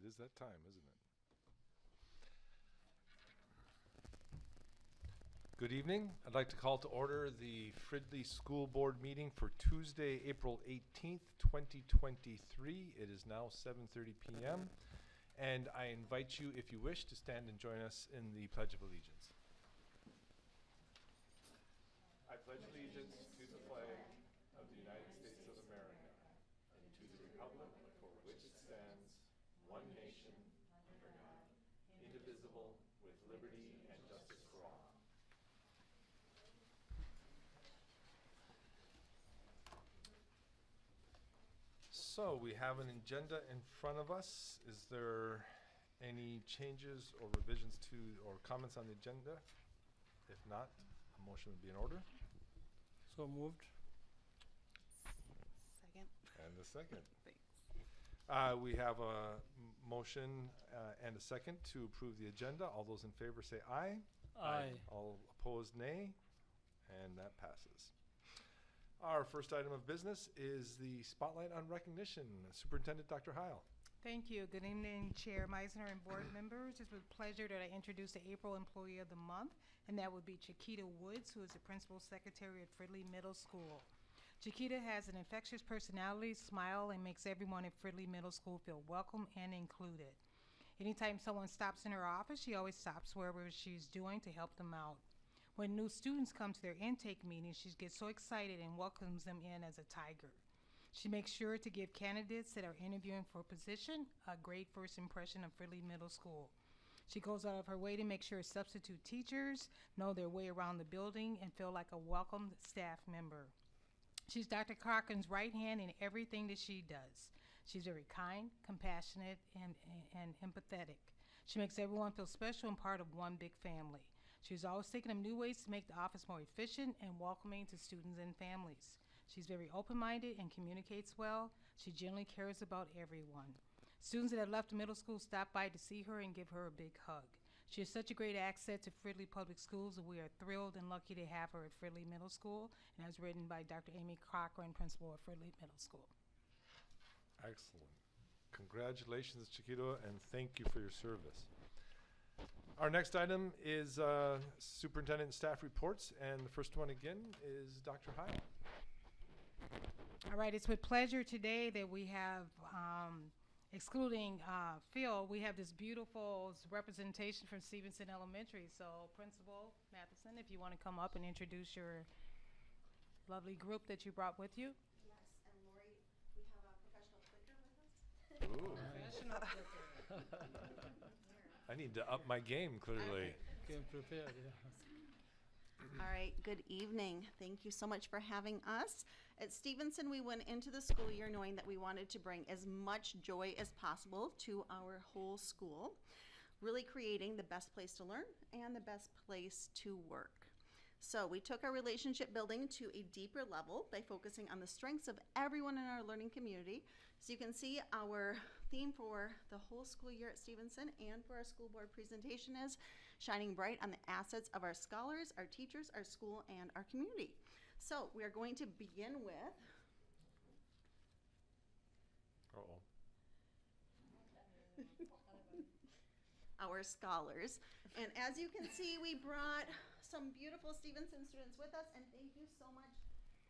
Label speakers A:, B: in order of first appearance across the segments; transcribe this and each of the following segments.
A: It is that time, isn't it? Good evening. I'd like to call to order the Fridley School Board meeting for Tuesday, April 18th, 2023. It is now 7:30 p.m. And I invite you, if you wish, to stand and join us in the Pledge of Allegiance. I pledge allegiance to the flag of the United States of America and to the republic for which it stands, one nation, under God, indivisible, with liberty and justice for all. So we have an agenda in front of us. Is there any changes or revisions to or comments on the agenda? If not, a motion would be in order.
B: So moved.
C: Second.
A: And a second.
C: Thanks.
A: We have a motion and a second to approve the agenda. All those in favor say aye.
B: Aye.
A: All opposed, nay. And that passes. Our first item of business is the Spotlight on Recognition. Superintendent Dr. Heil.
D: Thank you. Good evening, Chair Meisner and board members. It's with pleasure that I introduce the April Employee of the Month, and that would be Chiquita Woods, who is the Principal Secretary at Fridley Middle School. Chiquita has an infectious personality, smile, and makes everyone at Fridley Middle School feel welcome and included. Anytime someone stops in her office, she always stops wherever she's doing to help them out. When new students come to their intake meetings, she gets so excited and welcomes them in as a tiger. She makes sure to give candidates that are interviewing for a position a great first impression of Fridley Middle School. She goes out of her way to make sure substitute teachers know their way around the building and feel like a welcomed staff member. She's Dr. Crocken's right hand in everything that she does. She's very kind, compassionate, and empathetic. She makes everyone feel special and part of one big family. She's always thinking of new ways to make the office more efficient and welcoming to students and families. She's very open-minded and communicates well. She generally cares about everyone. Students that have left the middle school stop by to see her and give her a big hug. She is such a great asset to Fridley Public Schools, and we are thrilled and lucky to have her at Fridley Middle School, and as written by Dr. Amy Cochran, principal of Fridley Middle School.
A: Excellent. Congratulations, Chiquita, and thank you for your service. Our next item is superintendent and staff reports, and the first one again is Dr. Heil.
D: All right, it's with pleasure today that we have, excluding Phil, we have this beautiful representation from Stevenson Elementary. So Principal Matheson, if you want to come up and introduce your lovely group that you brought with you.
C: Yes, and Lori, we have a professional clicker with us.
A: Ooh.
D: Professional clicker.
A: I need to up my game, clearly.
B: Came prepared, yeah.
C: All right, good evening. Thank you so much for having us. At Stevenson, we went into the school year knowing that we wanted to bring as much joy as possible to our whole school, really creating the best place to learn and the best place to work. So we took our relationship building to a deeper level by focusing on the strengths of everyone in our learning community. So you can see our theme for the whole school year at Stevenson and for our school board presentation is shining bright on the assets of our scholars, our teachers, our school, and our community. So we are going to begin with our scholars. And as you can see, we brought some beautiful Stevenson students with us, and thank you so much,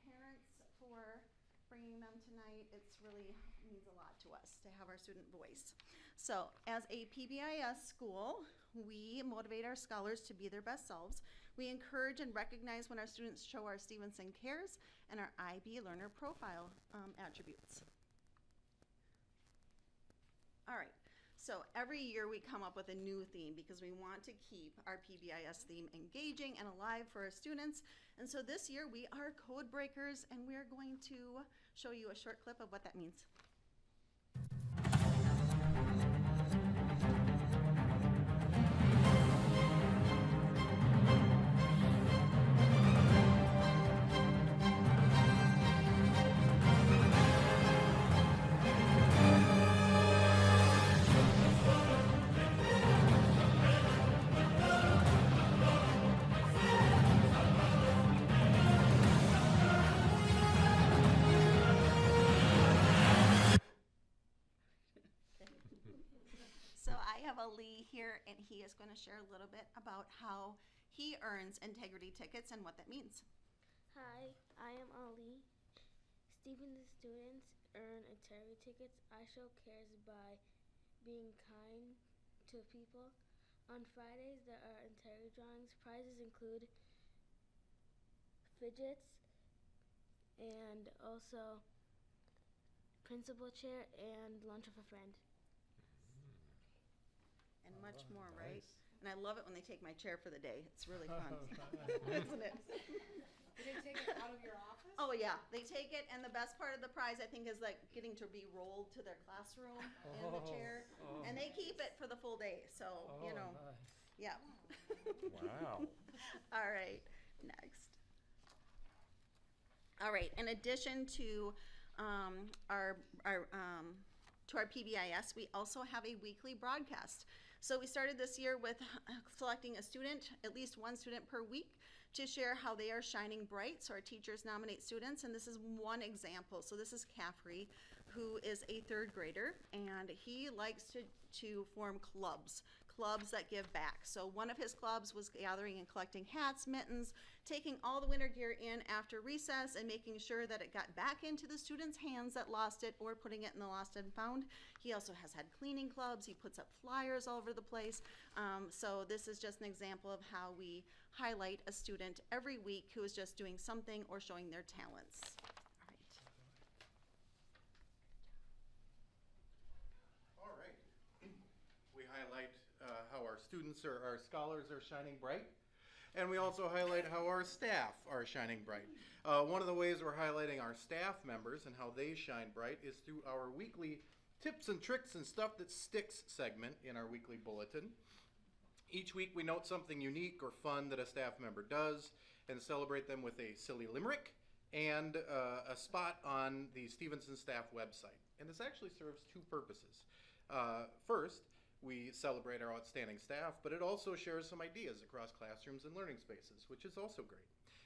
C: parents, for bringing them tonight. It's really means a lot to us to have our student voice. So as a PBIS school, we motivate our scholars to be their best selves. We encourage and recognize when our students show our Stevenson Cares and our IB Learner Profile attributes. All right. So every year we come up with a new theme because we want to keep our PBIS theme engaging and alive for our students. And so this year we are code breakers, and we are going to show you a short clip of what that means. Grandpa Lee here, and he is going to share a little bit about how he earns integrity tickets and what that means.
E: Hi, I am Ali. Stevenson students earn integrity tickets. I show cares by being kind to people. On Fridays, there are integrity drawings. Prizes include fidgets and also principal chair and lunch with a friend.
C: And much more,
A: Nice.
C: right? And I love it when they take my chair for the day. It's really fun, isn't it?
D: Did they take it out of your office?
C: Oh yeah, they take it, and the best part of the prize I think is like getting to be rolled to their classroom in the chair, and they keep it for the full day. So you know,
B: Nice.
C: yeah.
A: Wow.
C: All right, next. All right, in addition to our PBIS, we also have a weekly broadcast. So we started this year with selecting a student, at least one student per week, to share how they are shining bright. So our teachers nominate students, and this is one example. So this is Caffrey, who is a third grader, and he likes to form clubs that give back. So one of his clubs was gathering and collecting hats, mittens, taking all the winter gear in after recess and making sure that it got back into the students' hands that lost it, or putting it in the lost and found. He also has had cleaning clubs. He puts up flyers all over the place. So this is just an example of how we highlight a student every week who is just doing something or showing their talents. All right.
F: All right. We highlight how our students or our scholars are shining bright, and we also highlight how our staff are shining bright. One of the ways we're highlighting our staff members and how they shine bright is through our weekly tips and tricks and stuff that sticks segment in our weekly bulletin. Each week we note something unique or fun that a staff member does and celebrate them with a silly limerick and a spot on the Stevenson staff website. And this actually serves two purposes. First, we celebrate our outstanding staff, but it also shares some ideas across classrooms and learning spaces, which is also great.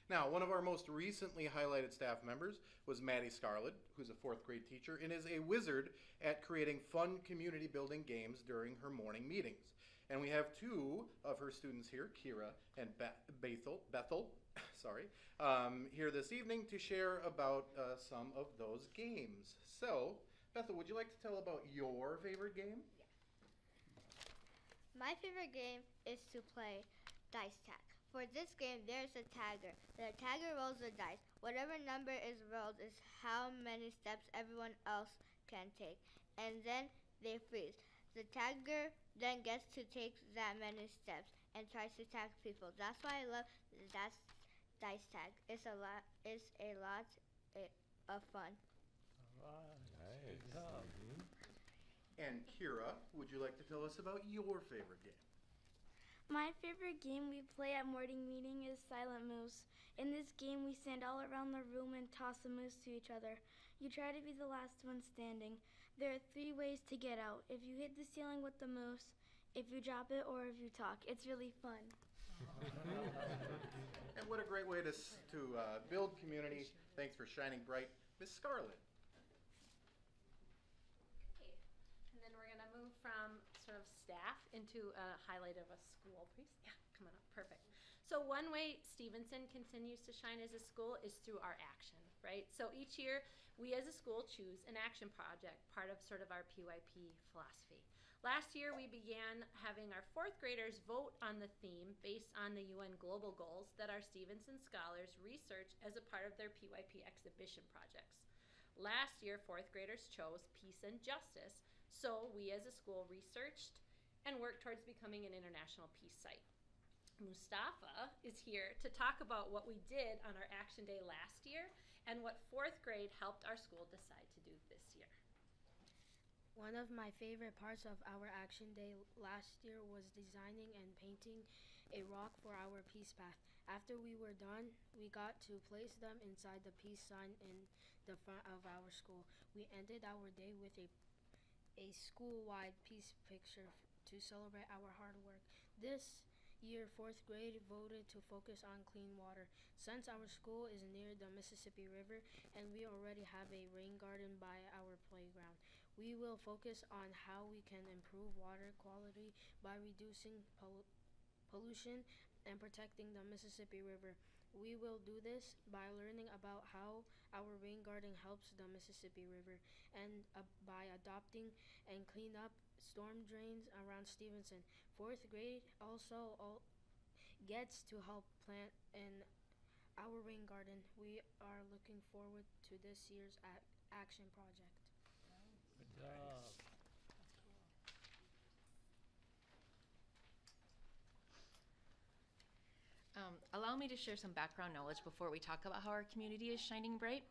F: Now, one of our most recently highlighted staff members was Maddie Scarlett, who's a fourth grade teacher and is a wizard at creating fun community building games during her morning meetings. And we have two of her students here, Kira and Bethel, here this evening to share about some of those games. So, Bethel, would you like to tell about your favorite game?
E: My favorite game is to play dice tag. For this game, there's a tagger. The tagger rolls the dice. Whatever number is rolled is how many steps everyone else can take. And then they freeze. The tagger then gets to take that many steps and tries to tag people. That's why I love that dice tag. It's a lot of fun.
B: All right.
A: Nice.
B: Good job.
F: And Kira, would you like to tell us about your favorite game?
G: My favorite game we play at morning meeting is Silent Moose. In this game, we stand all around the room and toss the moose to each other. You try to be the last one standing. There are 3 ways to get out. If you hit the ceiling with the moose, if you drop it, or if you talk. It's really fun.
F: And what a great way to build community. Thanks for shining bright. Miss Scarlett.
H: Okay, and then we're going to move from sort of staff into a highlight of a school, please. Yeah, come on up, perfect. So one way Stevenson continues to shine as a school is through our action, right? So each year, we as a school choose an action project, part of sort of our PYP philosophy. Last year, we began having our 4th graders vote on the theme based on the UN Global Goals that our Stevenson scholars research as a part of their PYP exhibition projects. Last year, 4th graders chose peace and justice, so we as a school researched and worked towards becoming an international peace site. Mustafa is here to talk about what we did on our action day last year and what 4th grade helped our school decide to do this year.
E: One of my favorite parts of our action day last year was designing and painting a rock for our peace path. After we were done, we got to place them inside the peace sign in the front of our school. We ended our day with a school-wide peace picture to celebrate our hard work. This year, 4th grade voted to focus on clean water. Since our school is near the Mississippi River and we already have a rain garden by our playground, We will focus on how we can improve water quality by reducing pollution and protecting the Mississippi River. We will do this by learning about how our rain garden helps the Mississippi River and by adopting and clean up storm drains around Stevenson. Fourth grade also gets to help plant in our rain garden. We are looking forward to this year's action project.
B: Good job.
I: Allow me to share some background knowledge before we talk about how our community is shining bright.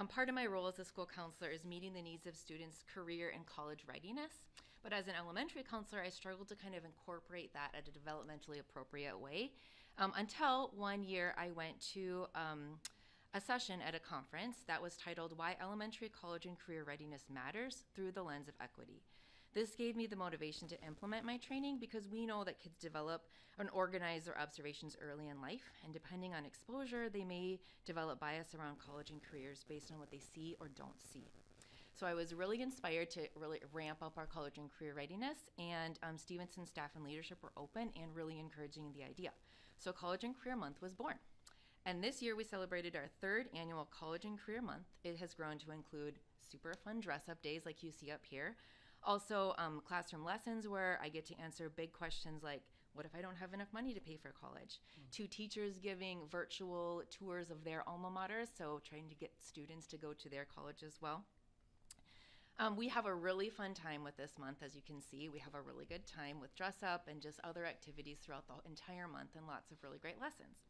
I: Part of my role as a school counselor is meeting the needs of students' career and college readiness. But as an elementary counselor, I struggled to kind of incorporate that at a developmentally appropriate way. Until one year I went to a session at a conference that was titled Why Elementary, College, and Career Readiness Matters Through the Lens of Equity. This gave me the motivation to implement my training because we know that kids develop and organize their observations early in life, and depending on exposure, they may develop bias around college and careers based on what they see or don't see. So I was really inspired to really ramp up our college and career readiness, and Stevenson staff and leadership were open and really encouraging the idea. So College and Career Month was born. And this year we celebrated our third annual College and Career Month. It has grown to include super fun dress-up days like you see up here. Also, classroom lessons where I get to answer big questions like, what if I don't have enough money to pay for college? To teachers giving virtual tours of their alma maters, so trying to get students to go to their college as well. We have a really fun time with this month, as you can see. We have a really good time with dress up and just other activities throughout the entire month and lots of really great lessons.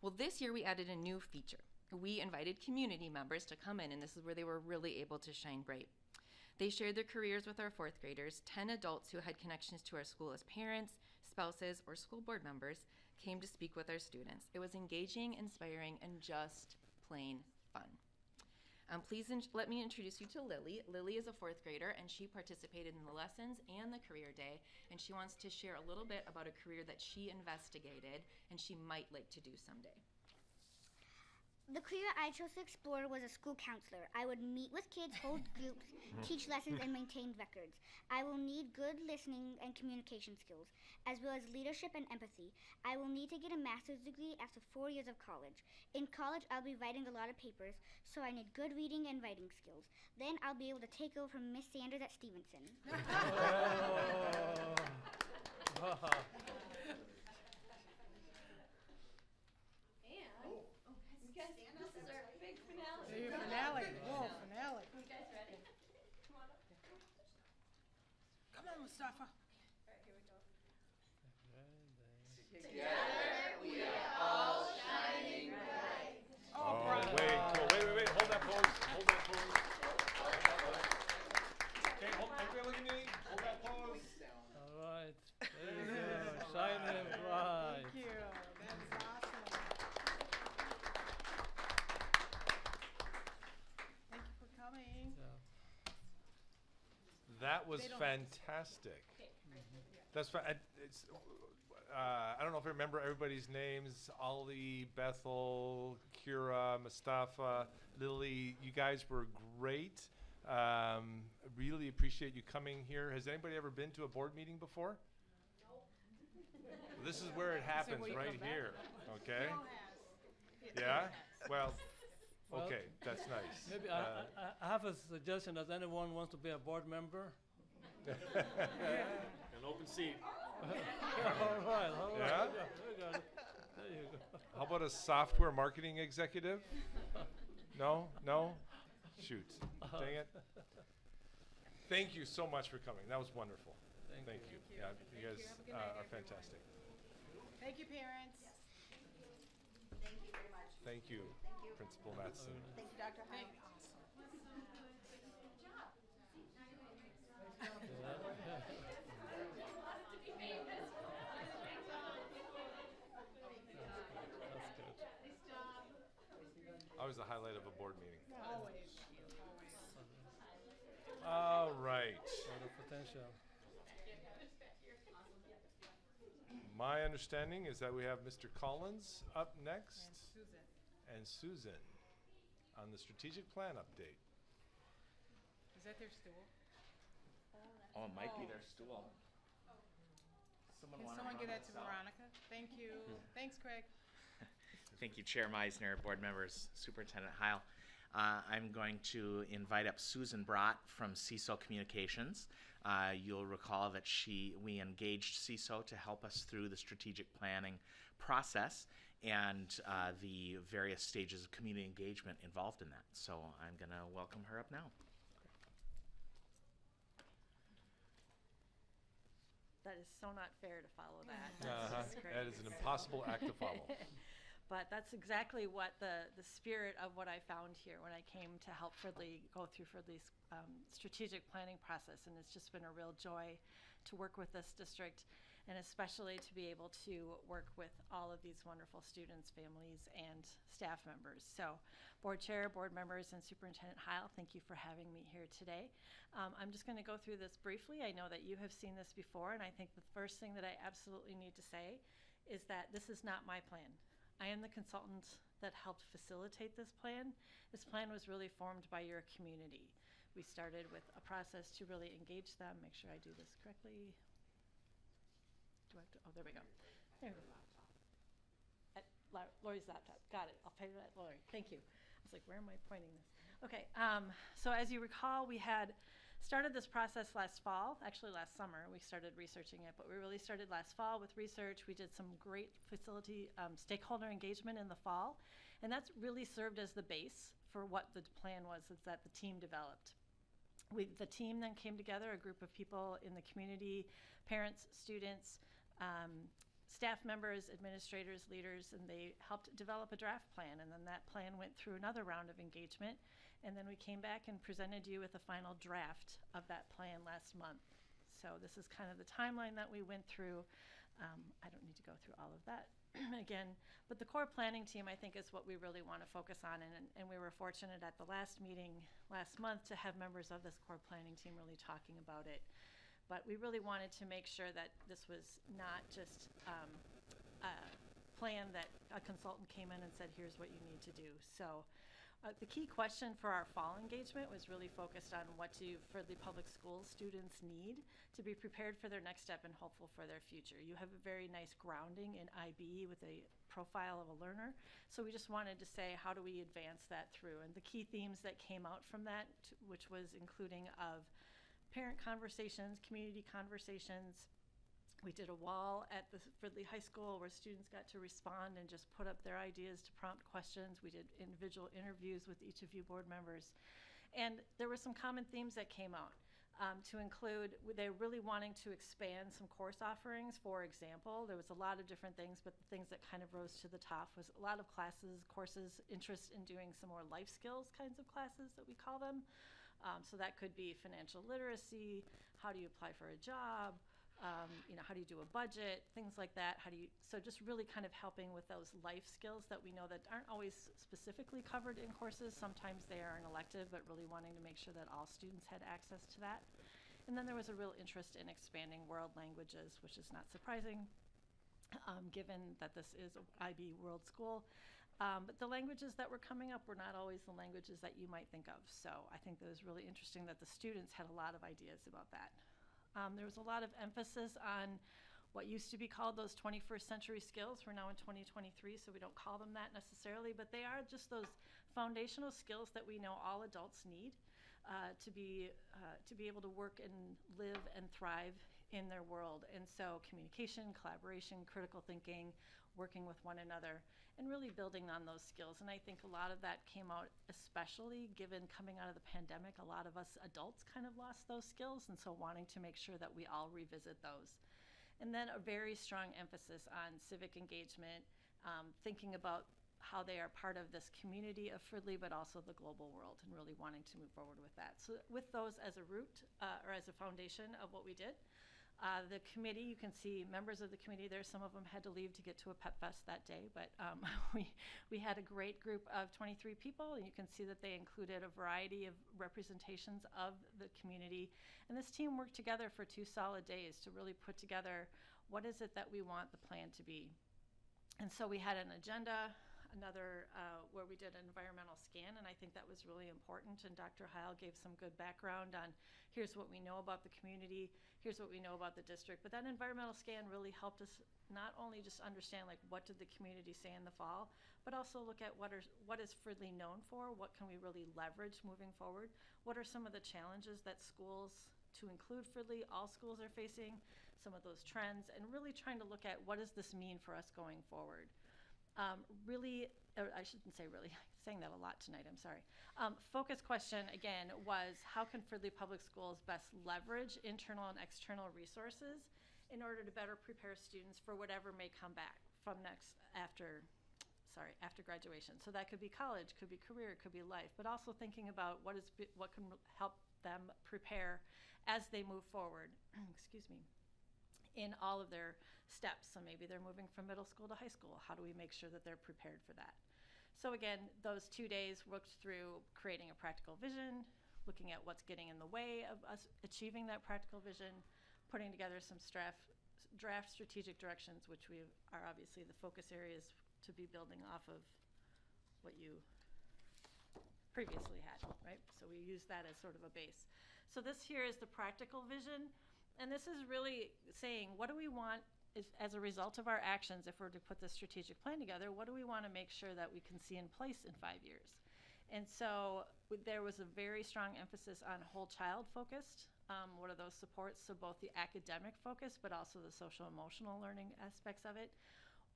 I: Well, this year we added a new feature. We invited community members to come in, and this is where they were really able to shine bright. They shared their careers with our fourth graders. 10 adults who had connections to our school as parents, spouses, or school board members came to speak with our students. It was engaging, inspiring, and just plain fun. Please let me introduce you to Lily. Lily is a fourth grader, and she participated in the lessons and the career day, and she wants to share a little bit about a career that she investigated and she might like to do someday.
J: The career I chose to explore was a school counselor. I would meet with kids, hold groups, teach lessons, and maintain records. I will need good listening and communication skills, as well as leadership and empathy. I will need to get a master's degree after 4 years of college. In college, I'll be writing a lot of papers, so I need good reading and writing skills. Then I'll be able to take over from Miss Sanders at Stevenson.
D: Finale. Whoa, finale.
H: You guys ready? Come on up.
D: Come on, Mustafa.
H: All right, here we go.
F: Together we are all shining bright.
A: Oh, wait, hold that pose. Okay, everybody look at me. Hold that pose.
B: All right. There you go. Shining bright.
D: Thank you. That's awesome. Thank you for coming.
B: Yeah.
A: That was
D: They don't-
A: fantastic. That's I don't know if I remember everybody's names. Ollie, Bethel, Kira, Mustafa, Lily. You guys were great. Really appreciate you coming here. Has anybody ever been to a board meeting before? No. This is where it happens,
D: where you
A: right
D: come back.
A: here. Okay. Yeah. Well.
B: Well,
A: Okay, that's nice.
B: Maybe I have a suggestion. Does anyone want to be a board member?
K: An open seat.
B: All right.
A: Yeah?
B: We got it. There you go.
A: How about a software marketing executive? No? Shoot. Dang it. Thank you so much for coming. That was wonderful. Thank you. Yeah, you guys
D: Have a good night,
A: are
D: everyone.
A: fantastic.
D: Thank you, parents.
C: Thank you very much.
A: Thank you, Principal Mattson.
C: Thank you, Dr. Hart.
B: That's good.
A: Always the highlight of a board meeting.
D: Always.
A: All right.
B: Lot of potential.
A: My understanding is that we have Mr. Collins up next
D: And Susan.
A: and Susan on the strategic plan update.
D: Is that their stool?
K: Oh, it might be their stool. Someone
D: Can
K: wanna
D: someone
K: run
D: give that
K: this
D: to
K: out?
D: Veronica? Thank you. Thanks, Craig.
K: Thank you, Chair Meisner, board members, Superintendent Heil. I'm going to invite up Susan Brott from CISO Communications. You'll recall that we engaged CISO to help us through the strategic planning process and the various stages of community engagement involved in that. So I'm going to welcome her up now.
L: That is so not fair to follow that. That's just
A: That is an impossible act to follow.
L: But that's exactly what the spirit of what I found here when I came to help Fridley go through Fridley's strategic planning process. And it's just been a real joy to work with this district, and especially to be able to work with all of these wonderful students, families, and staff members. So board chair, board members, and Superintendent Heil, thank you for having me here today. I'm just going to go through this briefly. I know that you have seen this before, and I think the first thing that I absolutely need to say is that this is not my plan. I am the consultant that helped facilitate this plan. This plan was really formed by your community. We started with a process to really engage them. Make sure I do this correctly. Do I have to, oh, there we go. There we go. At Lori's laptop. Got it. I'll pay that, Lori. Thank you. I was like, where am I pointing this? Okay. So as you recall, we had started this process last fall, actually last summer. We started researching it, but we really started last fall with research. We did some great facility stakeholder engagement in the fall, and that's really served as the base for what the plan was that the team developed. The team then came together, a group of people in the community, parents, students, staff members, administrators, leaders, and they helped develop a draft plan, and then that plan went through another round of engagement. And then we came back and presented you with a final draft of that plan last month. So this is kind of the timeline that we went through. I don't need to go through all of that again, but the core planning team, I think, is what we really want to focus on. And we were fortunate at the last meeting last month to have members of this core planning team really talking about it. But we really wanted to make sure that this was not just a plan that a consultant came in and said, here's what you need to do. So the key question for our fall engagement was really focused on what do Fridley Public Schools students need to be prepared for their next step and hopeful for their future. You have a very nice grounding in IB with a profile of a learner. So we just wanted to say, how do we advance that through? And the key themes that came out from that, which was including of parent conversations, community conversations. We did a wall at the Fridley High School where students got to respond and just put up their ideas to prompt questions. We did individual interviews with each of you board members. And there were some common themes that came out to include, they're really wanting to expand some course offerings. For example, there was a lot of different things, but the things that kind of rose to the top was a lot of courses, interest in doing some more life skills kinds of classes that we call them. So that could be financial literacy, how do you apply for a job, how do you do a budget, things like that. So just really kind of helping with those life skills that we know that aren't always specifically covered in courses. Sometimes they are an elective, but really wanting to make sure that all students had access to that. And then there was a real interest in expanding world languages, which is not surprising, given that this is an IB world school. But the languages that were coming up were not always the languages that you might think of. So I think that was really interesting that the students had a lot of ideas about that. There was a lot of emphasis on what used to be called those 21st century skills. We're now in 2023, so we don't call them that necessarily, but they are just those foundational skills that we know all adults need to be able to work and live and thrive in their world. And so communication, collaboration, critical thinking, working with one another, and really building on those skills. And I think a lot of that came out, especially given coming out of the pandemic, a lot of us adults kind of lost those skills, and so wanting to make sure that we all revisit those. And then a very strong emphasis on civic engagement, thinking about how they are part of this community of Fridley, but also the global world, and really wanting to move forward with that. So with those as a root, or as a foundation of what we did, the committee, you can see members of the committee there. Some of them had to leave to get to a pep fest that day, but we had a great group of 23 people, and you can see that they included a variety of representations of the community. And this team worked together for 2 solid days to really put together what is it that we want the plan to be. And so we had an agenda. another where we did an environmental scan, and I think that was really important. And Dr. Heil gave some good background on here's what we know about the community, here's what we know about the district. But that environmental scan really helped us not only just understand like what did the community say in the fall, but also look at what is Fridley known for, what can we really leverage moving forward, what are some of the challenges that schools, to include Fridley, all schools are facing, some of those trends, and really trying to look at what does this mean for us going forward. I shouldn't say really, I'm saying that a lot tonight, I'm sorry. Focus question, again, was how can Fridley Public Schools best leverage internal and external resources in order to better prepare students for whatever may come back from after graduation. So that could be college, could be career, could be life, but also thinking about what can help them prepare as they move forward, excuse me, in all of their steps. So maybe they're moving from middle school to high school. How do we make sure that they're prepared for that? So again, those 2 days worked through creating a practical vision, looking at what's getting in the way of us achieving that practical vision, putting together some draft strategic directions, which are obviously the focus areas to be building off of what you previously had, right? So we use that as sort of a base. So this here is the practical vision, and this is really saying, what do we want as a result of our actions, if we're to put this strategic plan together, what do we want to make sure that we can see in place in 5 years? And so there was a very strong emphasis on whole child focused. What are those supports? So both the academic focus, but also the social emotional learning aspects of it.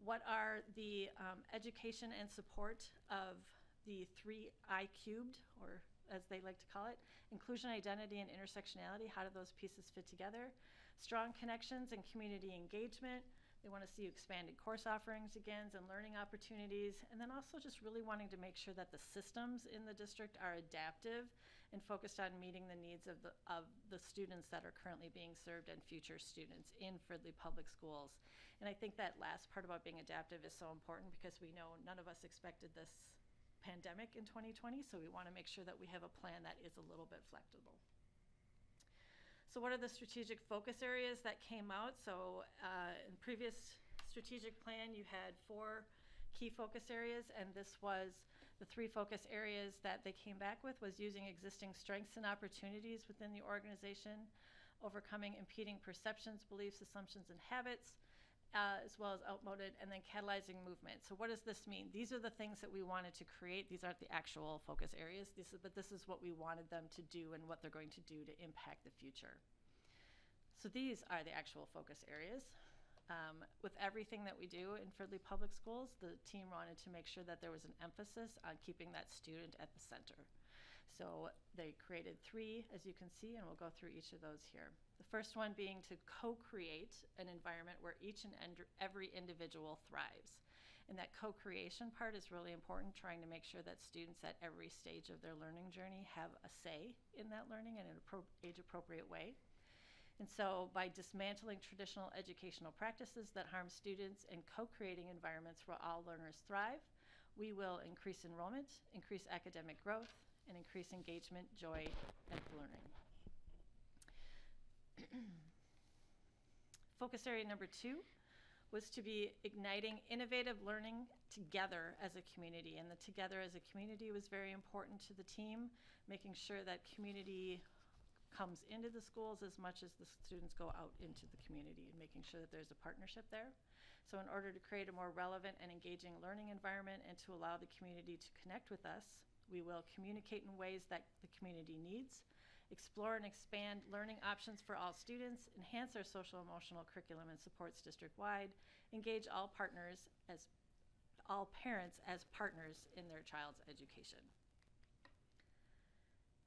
L: What are the education and support of the 3I cubed, or as they like to call it, inclusion, identity, and intersectionality? How do those pieces fit together? Strong connections and community engagement. They want to see expanded course offerings again and learning opportunities, and then also just really wanting to make sure that the systems in the district are adaptive and focused on meeting the needs of the students that are currently being served and future students in Fridley Public Schools. And I think that last part about being adaptive is so important because we know none of us expected this pandemic in 2020, so we want to make sure that we have a plan that is a little bit flexible. So what are the strategic focus areas that came out? So in previous strategic plan, you had 4 key focus areas, and this was the 3 focus areas that they came back with was using existing strengths and opportunities within the organization, overcoming impeding perceptions, beliefs, assumptions, and habits, as well as outmoded, and then catalyzing movement. So what does this mean? These are the things that we wanted to create. These aren't the actual focus areas, but this is what we wanted them to do and what they're going to do to impact the future. So these are the actual focus areas. With everything that we do in Fridley Public Schools, the team wanted to make sure that there was an emphasis on keeping that student at the center. So they created 3, as you can see, and we'll go through each of those here. The first one being to co-create an environment where each and every individual thrives. And that co-creation part is really important, trying to make sure that students at every stage of their learning journey have a say in that learning in an age-appropriate way. And so by dismantling traditional educational practices that harm students and co-creating environments where all learners thrive, we will increase enrollment, increase academic growth, and increase engagement, joy, and learning. Focus area number 2 was to be igniting innovative learning together as a community. And the together as a community was very important to the team, making sure that community comes into the schools as much as the students go out into the community, and making sure that there's a partnership there. So in order to create a more relevant and engaging learning environment and to allow the community to connect with us, we will communicate in ways that the community needs, explore and expand learning options for all students, enhance our social emotional curriculum and supports district-wide, engage all parents as partners in their child's education.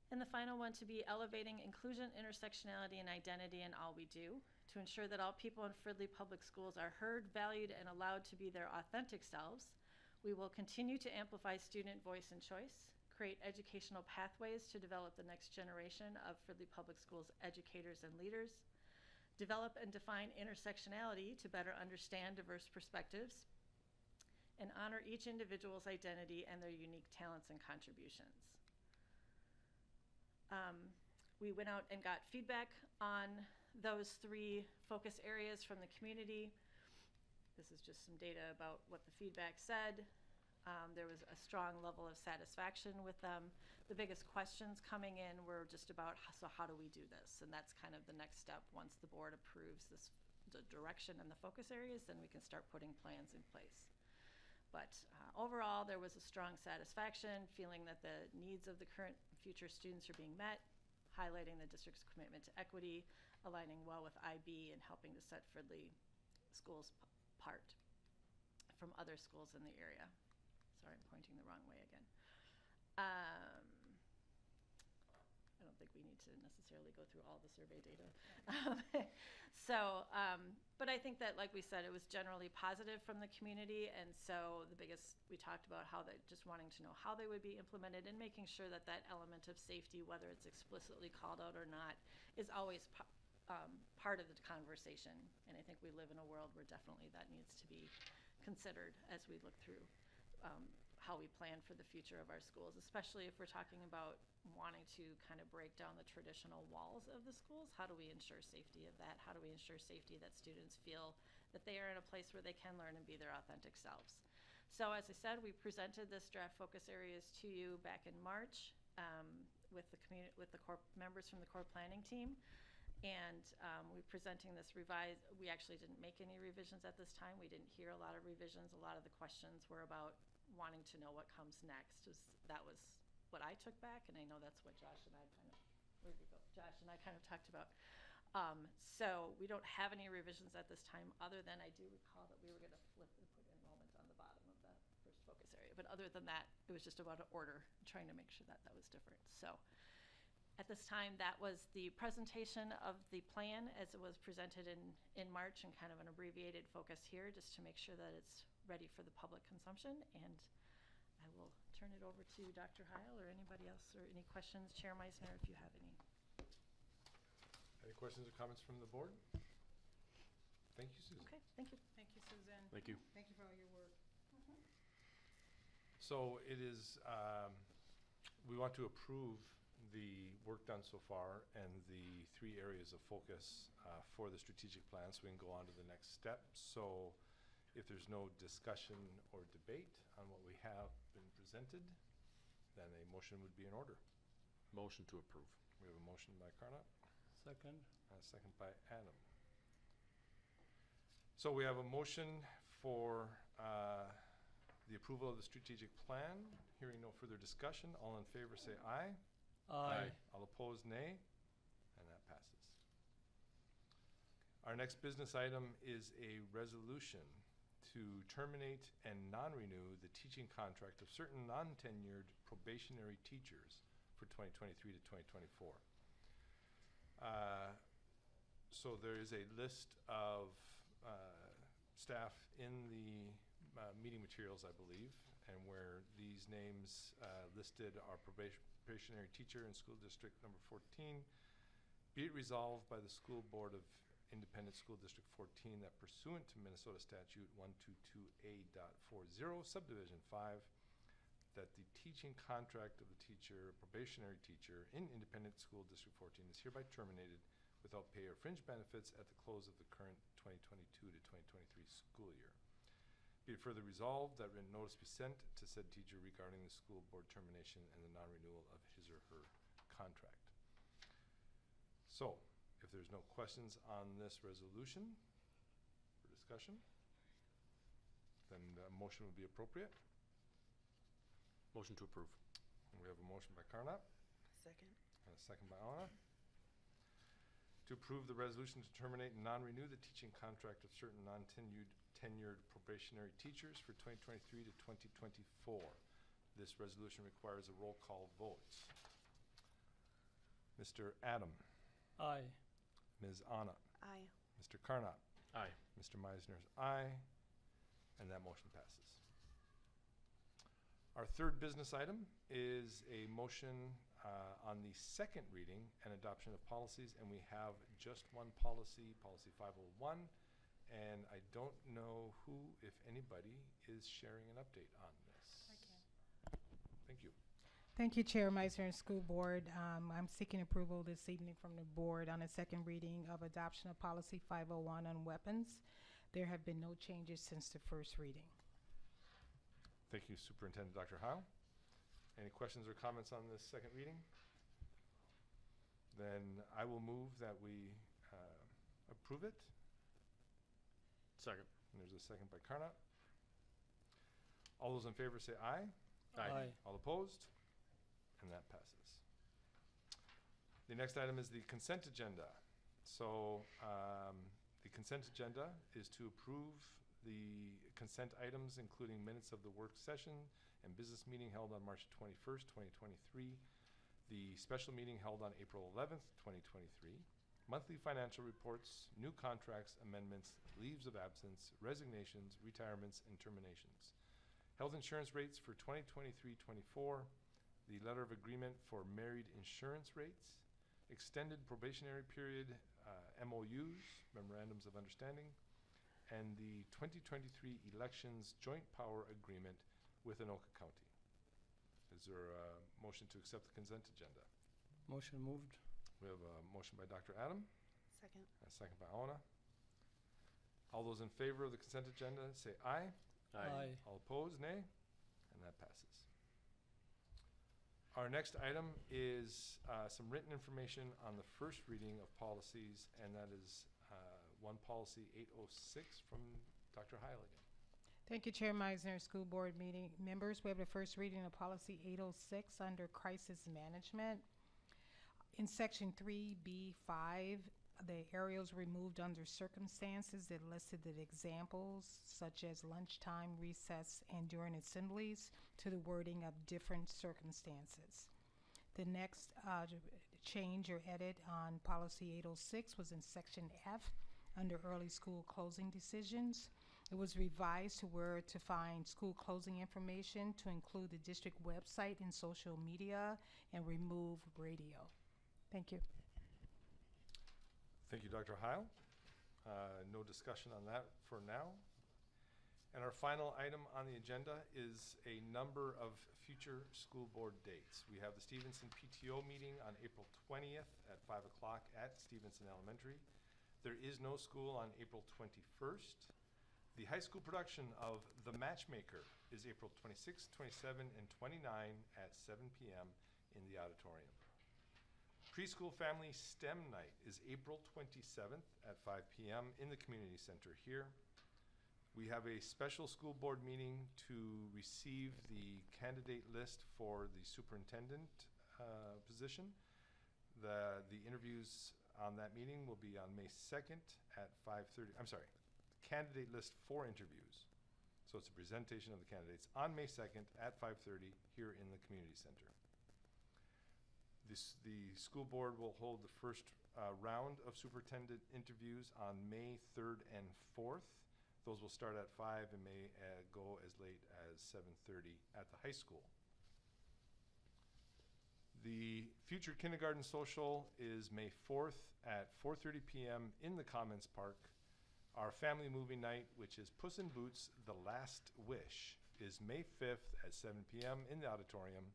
L: And the final one to be elevating inclusion, intersectionality, and identity in all we do, to ensure that all people in Fridley Public Schools are heard, valued, and allowed to be their authentic selves. We will continue to amplify student voice and choice, create educational pathways to develop the next generation of Fridley Public Schools educators and leaders, develop and define intersectionality to better understand diverse perspectives, and honor each individual's identity and their unique talents and contributions. We went out and got feedback on those 3 focus areas from the community. This is just some data about what the feedback said. There was a strong level of satisfaction with them. The biggest questions coming in were just about, so how do we do this? And that's kind of the next step. Once the board approves the direction and the focus areas, then we can start putting plans in place. But overall, there was a strong satisfaction, feeling that the needs of the current and future students are being met, highlighting the district's commitment to equity, aligning well with IB, and helping to set Fridley schools apart from other schools in the area. Sorry, I'm pointing the wrong way again. I don't think we need to necessarily go through all the survey data. But I think that, like we said, it was generally positive from the community, and so we talked about how just wanting to know how they would be implemented and making sure that that element of safety, whether it's explicitly called out or not, is always part of the conversation. And I think we live in a world where definitely that needs to be considered as we look through how we plan for the future of our schools, especially if we're talking about wanting to kind of break down the traditional walls of the schools. How do we ensure safety of that? How do we ensure safety that students feel that they are in a place where they can learn and be their authentic selves? So as I said, we presented this draft focus areas to you back in March with the core members from the core planning team. And we're presenting this revised. We actually didn't make any revisions at this time. We didn't hear a lot of revisions. A lot of the questions were about wanting to know what comes next. That was what I took back, and I know that's what Josh and I kind of talked about. So we don't have any revisions at this time, other than I do recall that we were going to flip and put enrollment on the bottom of the first focus area. But other than that, it was just about an order, trying to make sure that was different. So at this time, that was the presentation of the plan as it was presented in March, and kind of an abbreviated focus here, just to make sure that it's ready for the public consumption. And I will turn it over to Dr. Heil or anybody else, or any questions. Chair Meisner, if you have any.
A: Any questions or comments from the board? Thank you, Susan.
L: Okay, thank you.
D: Thank you, Susan.
M: Thank you.
D: Thank you for all your work.
A: So it is, we want to approve the work done so far and the 3 areas of focus for the strategic plan, so we can go on to the next step. So if there's no discussion or debate on what we have been presented, then a motion would be in order.
M: Motion to approve.
A: We have a motion by Carnap.
B: Second.
A: And a second by Adam. So we have a motion for the approval of the strategic plan. Hearing no further discussion, all in favor say aye.
B: Aye.
A: All opposed, nay. And that passes. Our next business item is a resolution to terminate and non-renew the teaching contract of certain non-tenured probationary teachers for 2023 to 2024. So there is a list of staff in the meeting materials, I believe, and where these names listed are probationary teacher in school district number 14. Be it resolved by the school board of Independent School District 14 that pursuant to Minnesota Statute 122A.40 subdivision 5, that the teaching contract of the probationary teacher in Independent School District 14 is hereby terminated without pay or fringe benefits at the close of the current 2022 to 2023 school year. Be it further resolved that written notice be sent to said teacher regarding the school board termination and the non-renewal of his or her contract. So, if there's no questions on this resolution for discussion, then a motion would be appropriate.
M: Motion to approve.
A: And we have a motion by Carnap.
N: Second.
A: And a second by Alana. To approve the resolution to terminate and non-renew the teaching contract of certain non-tenured probationary teachers for 2023 to 2024. This resolution requires a roll call vote. Mr. Adam.
B: Aye.
A: Ms. Anna.
N: Aye.
A: Mr. Carnap.
M: Aye.
A: Mr. Meisner's aye. And that motion passes. Our third business item is a motion on the second reading and adoption of policies, and we have just one policy, Policy 501, and I don't know who, if anybody, is sharing an update on this.
D: I can.
A: Thank you.
D: Thank you, Chair Meisner and School Board. I'm seeking approval this evening from the board on a second reading of adoption of Policy 501 on weapons. There have been no changes since the first reading.
A: Thank you, Superintendent Dr. Heil. Any questions or comments on this second reading? Then I will move that we approve it.
M: Second.
A: And there's a second by Carnot. All those in favor say aye.
B: Aye.
A: All opposed? And that passes. The next item is the consent agenda. So the consent agenda is to approve the consent items, including minutes of the work session and business meeting held on March 21st, 2023, the special meeting held on April 11th, 2023, monthly financial reports, new contracts, amendments, leaves of absence, resignations, retirements, and terminations. Health insurance rates for 2023-24, the letter of agreement for married insurance rates, extended probationary period MOUs, memorandums of understanding, and the 2023 elections joint power agreement with Anoka County. Is there a motion to accept the consent agenda?
B: Motion moved.
A: We have a motion by Dr. Adam,
C: Second.
A: and a second by Alana. All those in favor of the consent agenda say aye.
B: Aye.
A: All opposed, nay. And that passes. Our next item is some written information on the first reading of policies, and that is one policy 806 from Dr. Heil again.
D: Thank you, Chair Meisner. School Board meeting members, we have the first reading of policy 806 under crisis management. In section 3B5, the areas removed under circumstances that listed the examples such as lunchtime, recess, and during assemblies to the wording of different circumstances. The next change or edit on policy 806 was in section F under early school closing decisions. It was revised to where to find school closing information to include the district website and social media and remove radio. Thank you.
A: Thank you, Dr. Heil. No discussion on that for now. And our final item on the agenda is a number of future school board dates. We have the Stevenson PTO meeting on April 20th at 5 o'clock at Stevenson Elementary. There is no school on April 21st. The high school production of The Matchmaker is April 26, 27, and 29 at 7 p.m. in the auditorium. Preschool Family STEM Night is April 27th at 5 p.m. in the community center here. We have a special school board meeting to receive the candidate list for the superintendent position. The interviews on that meeting will be on May 2nd at 5:30. I'm sorry, candidate list for interviews. So it's a presentation of the candidates on May 2nd at 5:30 here in the community center. The school board will hold the first round of superintendent interviews on May 3rd and 4th. Those will start at 5 and may go as late as 7:30 at the high school. The future kindergarten social is May 4th at 4:30 p.m. in the Commons Park. Our family movie night, which is Puss in Boots: The Last Wish, is May 5th at 7 p.m. in the auditorium.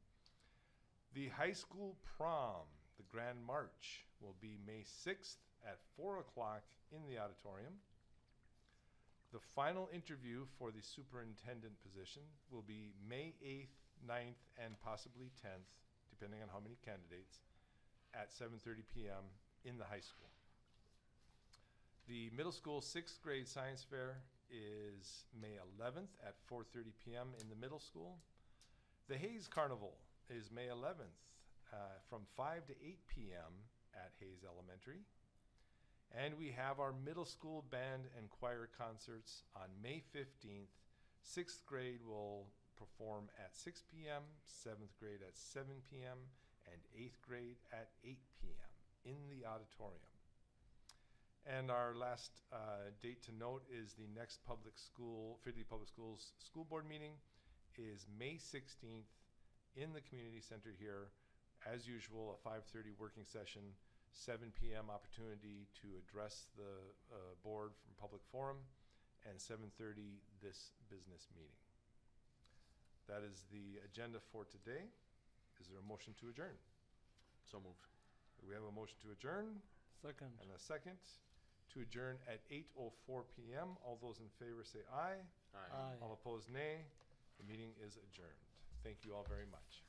A: The high school prom, the Grand March, will be May 6th at 4 o'clock in the auditorium. The final interview for the superintendent position will be May 8th, 9th, and possibly 10th, depending on how many candidates, at 7:30 p.m. in the high school. The middle school 6th grade science fair is May 11th at 4:30 p.m. in the middle school. The Hayes Carnival is May 11th from 5 to 8 p.m. at Hayes Elementary. And we have our middle school band and choir concerts on May 15th. 6th grade will perform at 6 p.m., 7th grade at 7 p.m., and 8th grade at 8 p.m. in the auditorium. And our last date to note is the next Fridley Public Schools school board meeting is May 16th in the community center here. As usual, a 5:30 working session, 7 p.m. opportunity to address the board from public forum, and 7:30 this business meeting. That is the agenda for today. Is there a motion to adjourn?
M: So moved.
A: We have a motion to adjourn
B: Second.
A: and a second to adjourn at 8:04 p.m. All those in favor say aye.
B: Aye.
A: All opposed, nay. The meeting is adjourned. Thank you all very much.